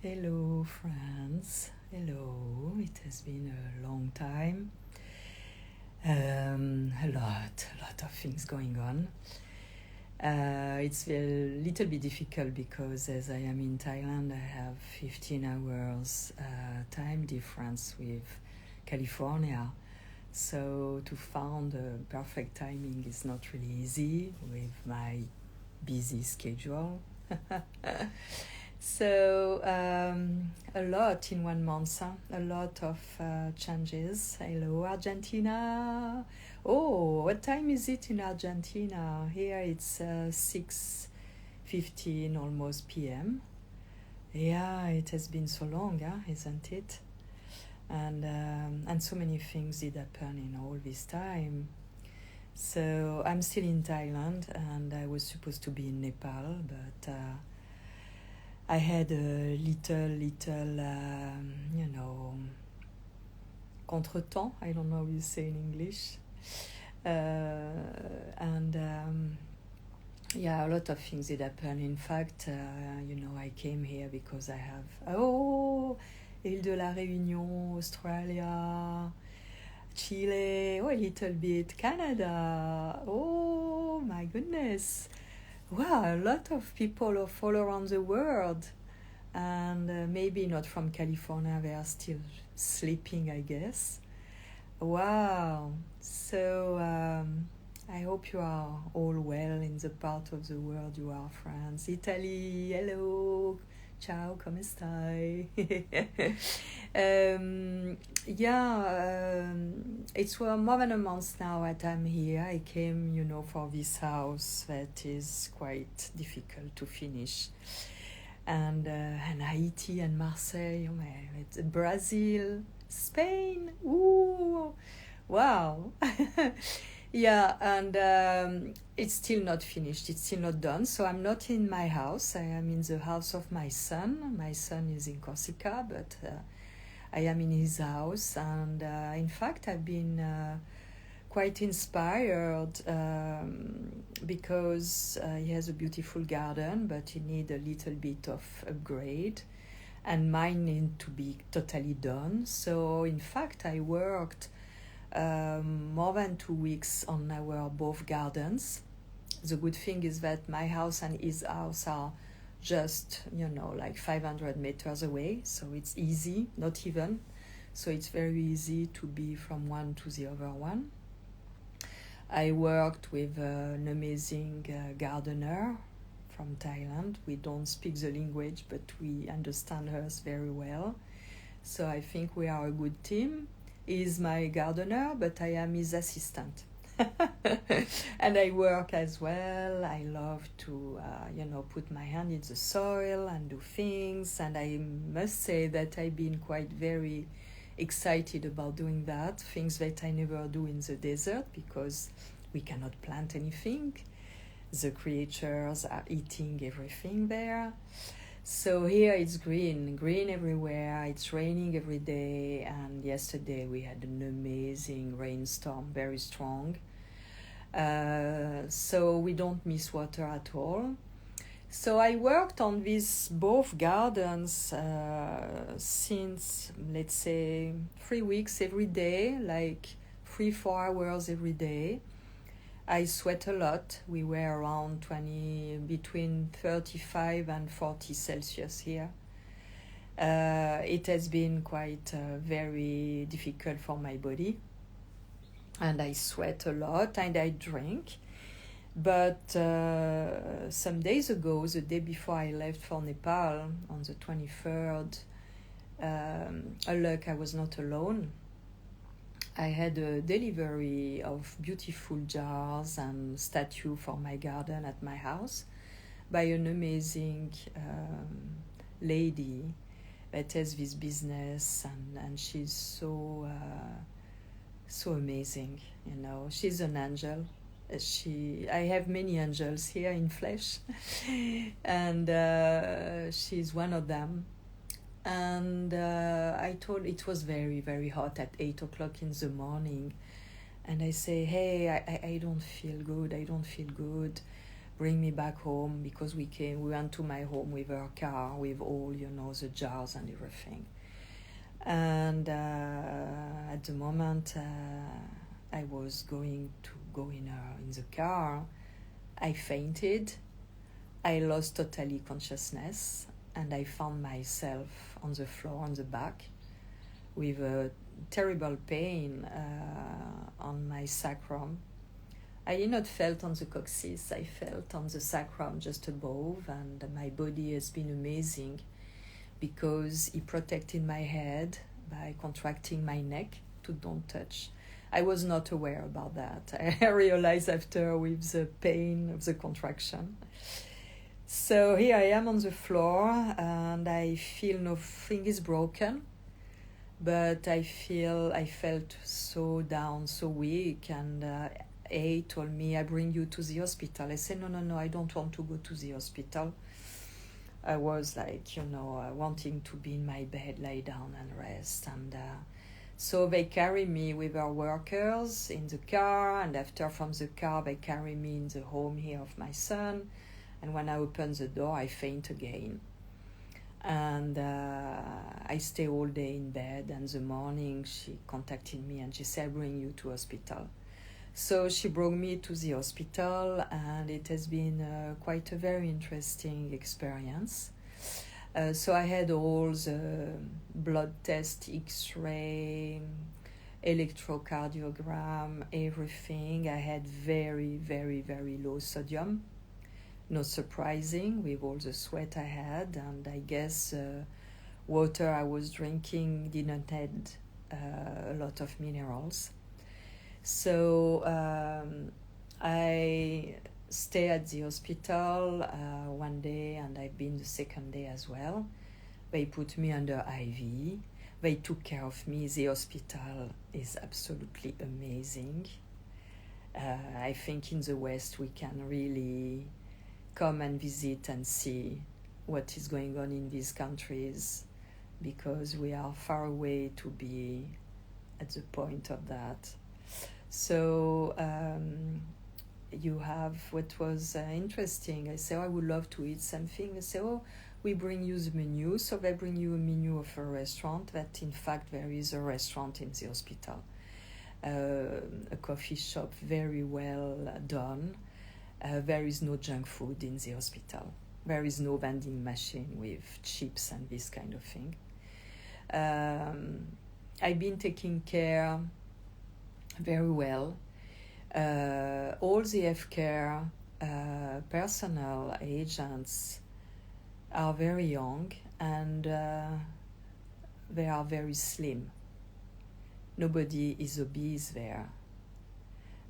Hello, friends. Hello. It has been a long time. A lot of things going on. It's a little bit difficult because as I am in Thailand, I have 15 hours time difference with California. So to find a perfect timing is not really easy with my busy schedule. So a lot in 1 month, huh? A lot of changes. Hello, Argentina. Oh, what time is it in Argentina? Here it's 6:15, almost p.m. Yeah, it has been so long, huh? Isn't it? And so many things did happen in all this time. So I'm still in Thailand, and I was supposed to be in Nepal, but I had a little, contretemps. I don't know how you say in English. And yeah, a lot of things did happen. In fact, I came here because I have, Île de la Réunion, Australia, Chile, a little bit, Canada. Oh my goodness. Wow, a lot of people of all around the world, and maybe not from California, they are still sleeping, I guess. Wow, so I hope you are all well in the part of the world you are, France. Italy, hello, ciao, come stai? It's more than a month now that I'm here. I came, for this house that is quite difficult to finish. And Haiti and Marseille, Brazil, Spain, ooh, wow. Yeah, and it's still not finished. It's still not done. So I'm not in my house. I am in the house of my son. My son is in Corsica, but I am in his house. And in fact, I've been quite inspired because he has a beautiful garden, but he needs a little bit of upgrade. And mine need to be totally done. So in fact, I worked more than 2 weeks on our both gardens. The good thing is that my house and his house are just, like 500 meters away. So it's easy, not even. So it's very easy to be from one to the other one. I worked with an amazing gardener from Thailand. We don't speak the language, but we understand hers very well. So I think we are a good team. He is my gardener, but I am his assistant. And I work as well. I love to, put my hand in the soil and do things. And I must say that I've been quite very excited about doing that, things that I never do in the desert because we cannot plant anything. The creatures are eating everything there. So here it's green everywhere. It's raining every day, and yesterday we had an amazing rainstorm, very strong. So we don't miss water at all. So I worked on these both gardens since, let's say, 3 weeks every day, like 3-4 hours every day. I sweat a lot. We were around between 35 and 40 Celsius here. It has been quite very difficult for my body. And I sweat a lot and I drink. But some days ago, the day before I left for Nepal, on the 23rd, luck I was not alone. I had a delivery of beautiful jars and statue for my garden at my house by an amazing lady that has this business, and she's so amazing. She's an angel. I have many angels here in flesh, and she's one of them. And I told it was very, very hot at 8 o'clock in the morning. And I say, hey, I don't feel good. bring me back home, because we went to my home with her car, with all, the jars and everything. And at the moment I was going to go in the car, I fainted. I lost totally consciousness, and I found myself on the floor on the back with a terrible pain on my sacrum. I did not felt on the coccyx, I felt on the sacrum just above, and my body has been amazing because he protected my head by contracting my neck to don't touch. I was not aware about that. I realized after with the pain of the contraction. So here I am on the floor, and I feel nothing is broken, but I felt so down, so weak, and A told me, I bring you to the hospital. I said, no, I don't want to go to the hospital. I was like, wanting to be in my bed, lie down and rest. And so they carry me with our workers in the car, and after from the car they carry me in the home here of my son. And when I open the door, I faint again. And I stay all day in bed, and the morning she contacted me and she said, I bring you to hospital. So she brought me to the hospital, and it has been quite a very interesting experience. So I had all the blood test, X-ray, electrocardiogram, everything. I had very, very, very low sodium. Not surprising with all the sweat I had, and I guess water I was drinking didn't add a lot of minerals. So I stay at the hospital one day, and I've been the second day as well. They put me under IV. They took care of me. The hospital is absolutely amazing. I think in the West we can really come and visit and see what is going on in these countries, because we are far away to be at the point of that. So you have what was interesting. I say, I would love to eat something. They say, we bring you the menu. So they bring you a menu of a restaurant, that in fact there is a restaurant in the hospital. A coffee shop, very well done. There is no junk food in the hospital. There is no vending machine with chips and this kind of thing. I've been taking care very well. All the healthcare personnel, agents, are very young, and they are very slim. Nobody is obese there.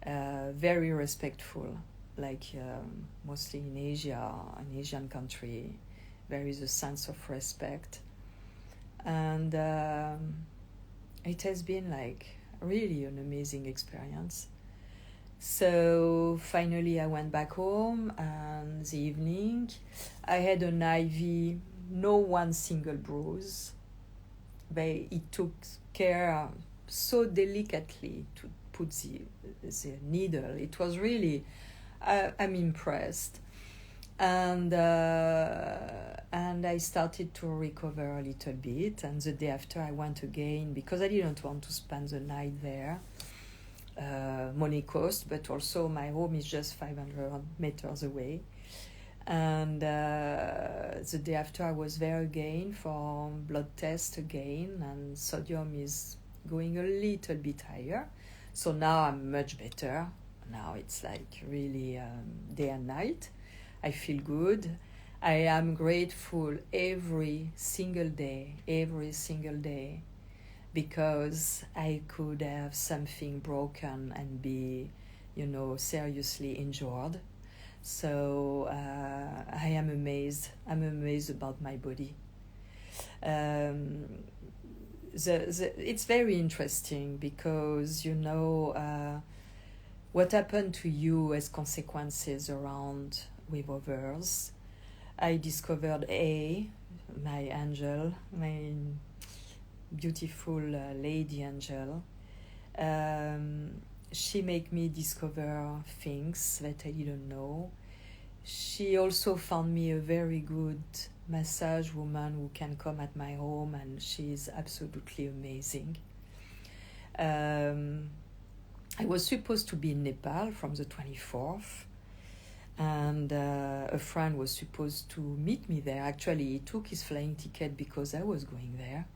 Very respectful, like mostly in Asia, an Asian country, there is a sense of respect. And it has been like really an amazing experience. So finally I went back home, and the evening I had an IV, no one single bruise. It took care so delicately to put the needle. It was really, I'm impressed. And I started to recover a little bit, and the day after I went again, because I didn't want to spend the night there. Money cost, but also my home is just 500 meters away. And the day after I was there again for blood test again, and sodium is going a little bit higher. So now I'm much better. Now it's like really day and night. I feel good. I am grateful every single day, because I could have something broken and be, seriously injured. So I am amazed. I'm amazed about my body. It's very interesting because, what happened to you has consequences around with others. I discovered my angel, my beautiful lady angel. She made me discover things that I didn't know. she also found me a very good massage woman who can come at my home, and she's absolutely amazing. I was supposed to be in Nepal from the 24th, and a friend was supposed to meet me there. Actually, he took his flying ticket because I was going there,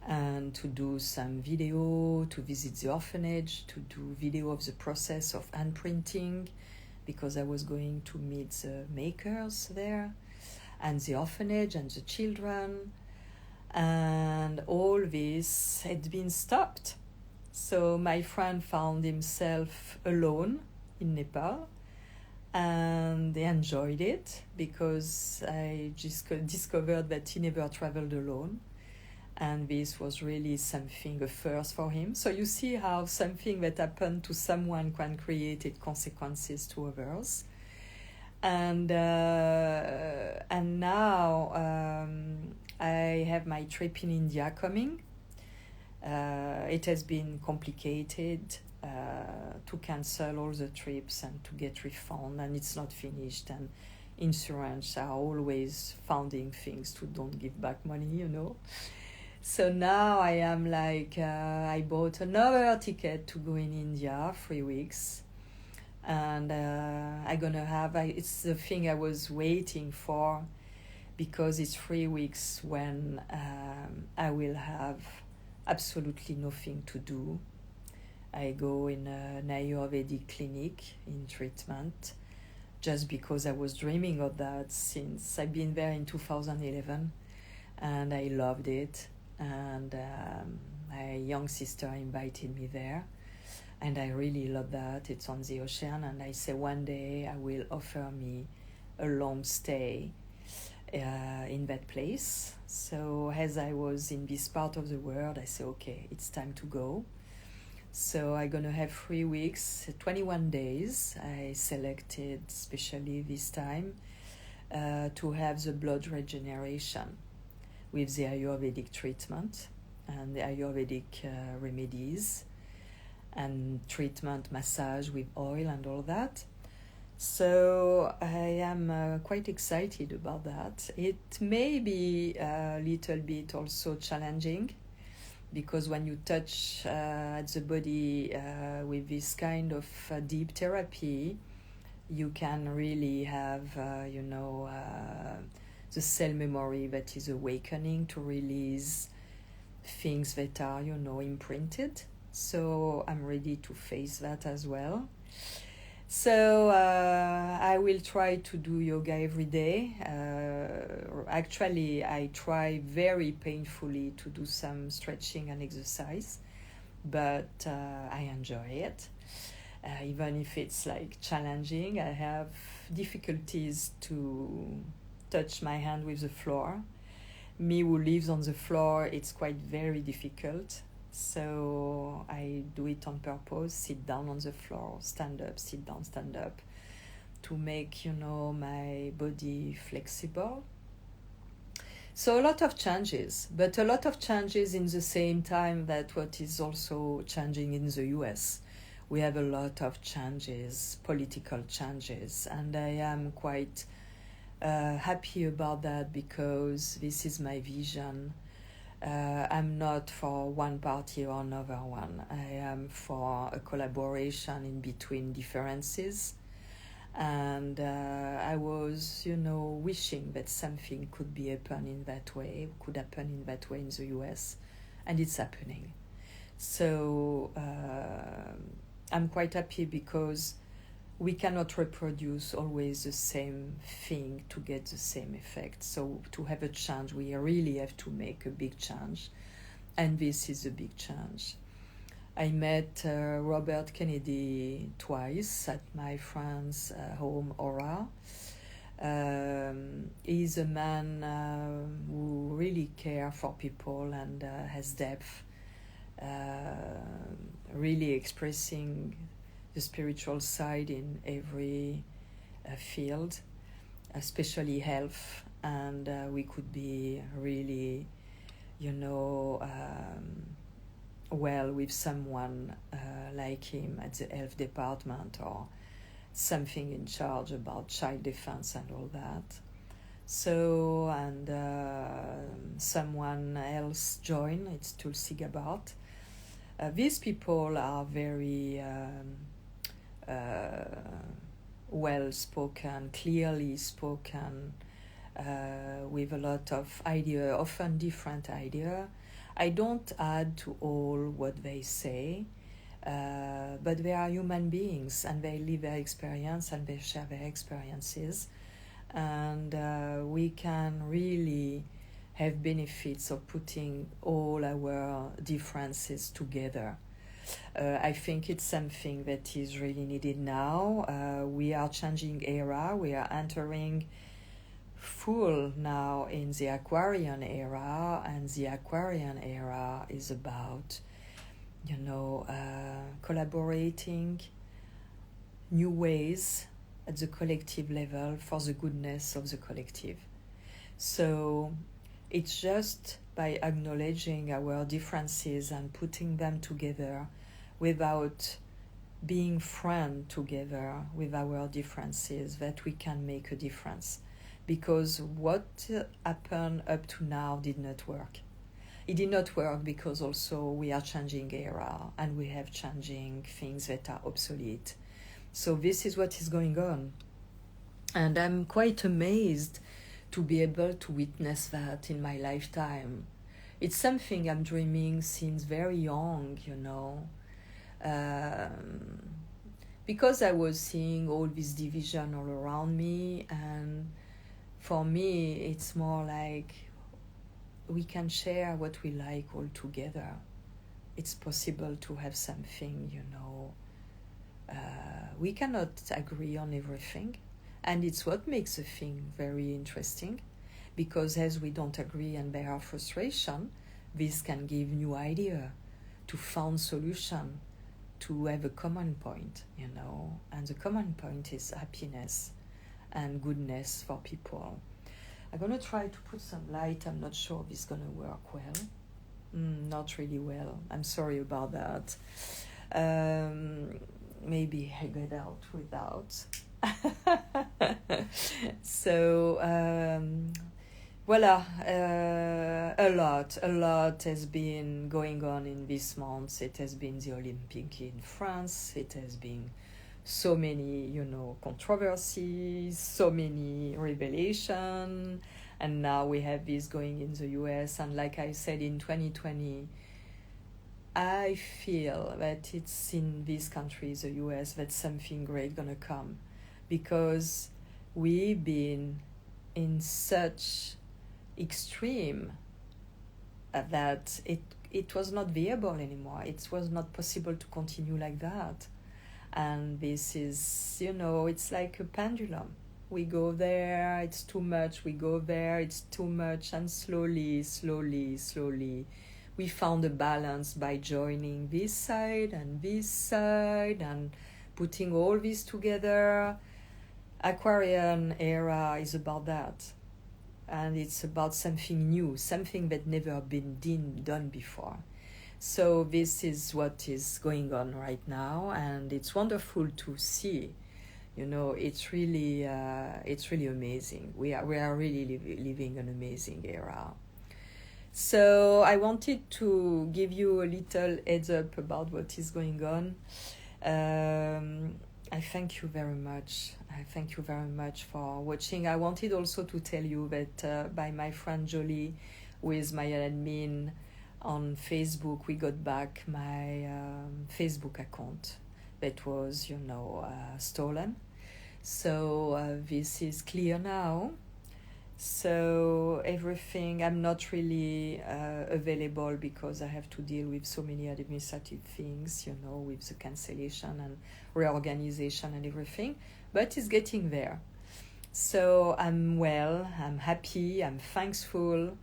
and to do some video, to visit the orphanage, to do video of the process of hand printing, because I was going to meet the makers there, and the orphanage and the children, and all this had been stopped. So my friend found himself alone in Nepal, and they enjoyed it because I just discovered that he never traveled alone, and this was really something, a first for him. So you see how something that happened to someone can create consequences to others. And now I have my trip in India coming. It has been complicated to cancel all the trips and to get refund, and it's not finished, and insurance are always finding things to don't give back money, you know. So now I am like, I bought another ticket to go in India 3 weeks, and I'm gonna have, it's the thing I was waiting for, because it's 3 weeks when I will have absolutely nothing to do. I go in an Ayurvedic clinic in treatment, just because I was dreaming of that since I've been there in 2011, and I loved it. And my young sister invited me there, and I really love that. It's on the ocean, and I say one day I will offer me a long stay in that place. So as I was in this part of the world, I say, okay, it's time to go. So I'm gonna have 3 weeks, 21 days. I selected especially this time to have the blood regeneration with the Ayurvedic treatment and the Ayurvedic remedies and treatment, massage with oil and all that. So I am quite excited about that. It may be a little bit also challenging, because when you touch at the body with this kind of deep therapy, you can really have, the cell memory that is awakening to release things that are, imprinted. So I'm ready to face that as well. So I will try to do yoga every day. Actually, I try very painfully to do some stretching and exercise, but I enjoy it. Even if it's like challenging, I have difficulties to touch my hand with the floor. Me who lives on the floor, it's quite very difficult. So I do it on purpose, sit down on the floor, stand up, sit down, stand up, to make, my body flexible. So a lot of changes, but a lot of changes in the same time that what is also changing in the US. We have a lot of changes, political changes, and I am quite happy about that, because this is my vision. I'm not for one party or another one. I am for a collaboration in between differences. And I was, wishing that something could happen in that way in the US, and it's happening. So I'm quite happy, because we cannot reproduce always the same thing to get the same effect. So to have a change, we really have to make a big change, and this is a big change. I met Robert Kennedy twice at my friend's home, Aura. He's a man who really cares for people and has depth, really expressing the spiritual side in every field, especially health, and we could be really, well with someone like him at the health department, or something in charge about child defense and all that. So, and someone else joined, it's Tulsi Gabbard. These people are very well spoken, clearly spoken, with a lot of idea, often different idea. I don't add to all what they say, but they are human beings and they live their experience and they share their experiences, and we can really have benefits of putting all our differences together. I think it's something that is really needed now. We are changing era. We are entering full now in the Aquarian era, and the Aquarian era is about, collaborating new ways at the collective level for the goodness of the collective. So it's just by acknowledging our differences and putting them together without being friends together with our differences that we can make a difference. Because what happened up to now did not work. It did not work because also we are changing era and we have changing things that are obsolete. So this is what is going on. And I'm quite amazed to be able to witness that in my lifetime. It's something I'm dreaming since very young, because I was seeing all this division all around me, and for me it's more like we can share what we like all together. It's possible to have something, we cannot agree on everything, and it's what makes a thing very interesting, because as we don't agree and there are frustration, this can give new idea to find solution, to have a common point, and the common point is happiness and goodness for people. I'm going to try to put some light. I'm not sure if it's going to work well. Not really well. I'm sorry about that. Maybe I get out without. So, voila. A lot has been going on in these months. It has been the Olympic in France. It has been so many, controversies, so many revelations, and now we have this going in the US. And like I said, in 2020, I feel that it's in these countries, the US, that something great gonna come, because we've been in such extreme that it was not viable anymore. It was not possible to continue like that. And this is, it's like a pendulum. We go there, it's too much, we go there, it's too much, and slowly, we found a balance by joining this side and putting all this together. Aquarian era is about that. And it's about something new, something that never been done before. So this is what is going on right now, and it's wonderful to see. It's really amazing. We are really living an amazing era. So I wanted to give you a little heads up about what is going on. I thank you very much. I thank you very much for watching. I wanted also to tell you that by my friend Jolie, who is my admin on Facebook, we got back my Facebook account that was, stolen. So this is clear now. So everything, I'm not really available because I have to deal with so many administrative things, with the cancellation and reorganization and everything, but it's getting there. So I'm well, I'm happy, I'm thankful,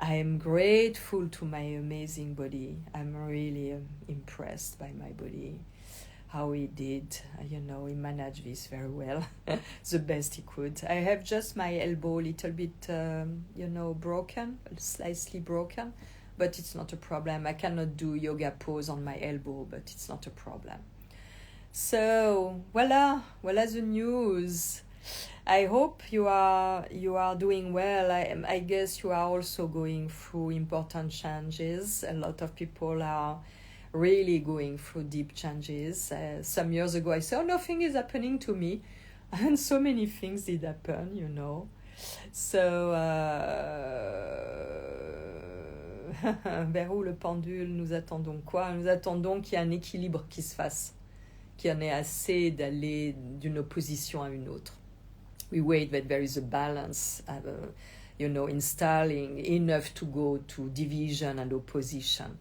I'm grateful to my amazing body. I'm really impressed by my body, how he did, he managed this very well, the best he could. I have just my elbow a little bit, broken, slightly broken, but it's not a problem. I cannot do yoga pose on my elbow, but it's not a problem. So voila the news. I hope you are doing well. I guess you are also going through important changes. A lot of people are really going through deep changes. Some years ago I said, oh, nothing is happening to me, and so many things did happen, you know. So vers où le pendule? Nous attendons quoi? Nous attendons qu'il y ait un équilibre qui se fasse, qu'il y en ait assez d'aller d'une opposition à une autre. We wait that there is a balance, installing enough to go to division and opposition,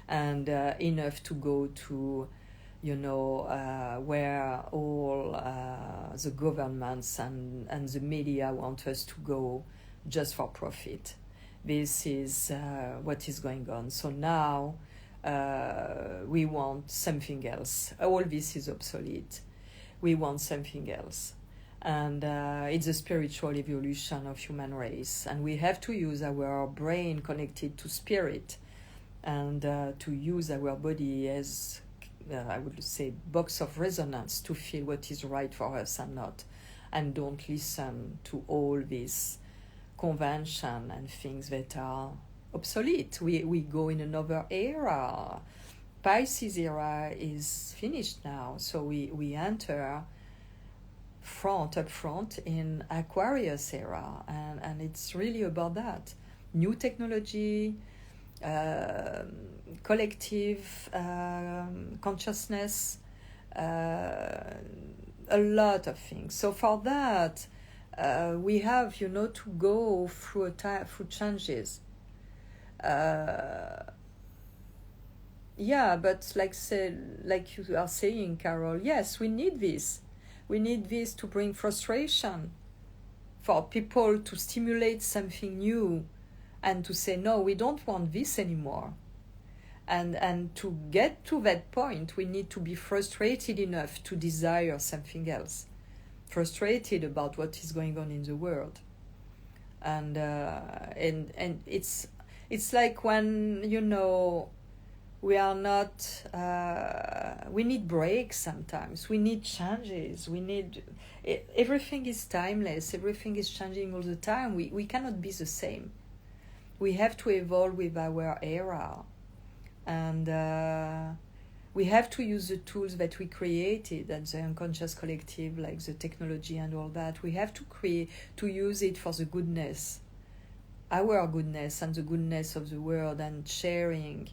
and enough to go to, where all the governments and the media want us to go just for profit. This is what is going on. So now we want something else. All this is obsolete. We want something else. And it's a spiritual evolution of human race, and we have to use our brain connected to spirit, and to use our body as I would say box of resonance to feel what is right for us and not, and don't listen to all this convention and things that are obsolete. We go in another era. Pisces era is finished now, so we enter up front in Aquarius era, and it's really about that new technology, collective consciousness, a lot of things. So for that we have to go through through changes. But like you are saying, Carol, yes, we need this. We need this to bring frustration, for people to stimulate something new and to say, no, we don't want this anymore. And to get to that point, we need to be frustrated enough to desire something else, frustrated about what is going on in the world. And it's like when, we are not, we need breaks sometimes, we need changes, everything is timeless, everything is changing all the time. We cannot be the same. We have to evolve with our era, and we have to use the tools that we created at the unconscious collective, like the technology and all that. We have to use it for the goodness, our goodness and the goodness of the world, and sharing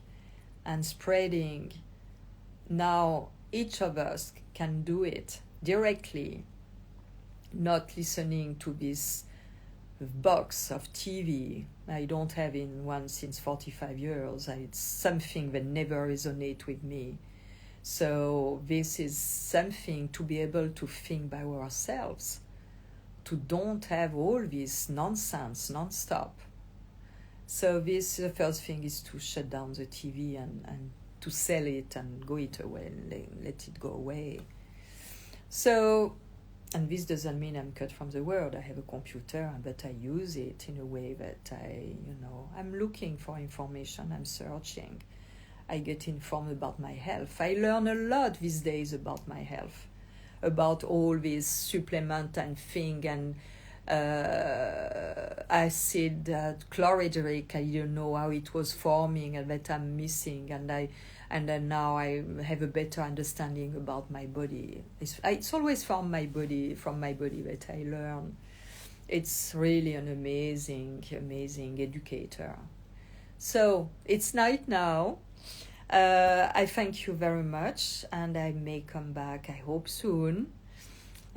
and spreading. Now each of us can do it directly, not listening to this box of TV. I don't have one since 45 years. It's something that never resonates with me. So this is something to be able to think by ourselves, to don't have all this nonsense non-stop. So the first thing is to shut down the TV and to sell it and go it away, let it go away. So, and this doesn't mean I'm cut from the world. I have a computer, but I use it in a way that I'm looking for information, I'm searching. I get informed about my health. I learn a lot these days about my health, about all these supplement and thing, and acid, chlorhydric, I don't know how it was forming, and that I'm missing, and then now I have a better understanding about my body. It's always from my body that I learn. It's really an amazing educator. So it's night now. I thank you very much, and I may come back, I hope, soon.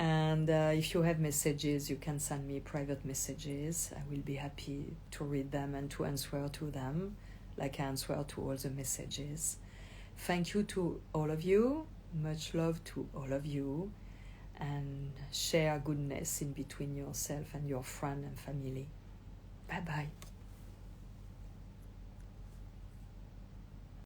And if you have messages, you can send me private messages. I will be happy to read them and to answer to them, like I answer to all the messages. Thank you to all of you. Much love to all of you. And share goodness in between yourself and your friend and family. Bye-bye.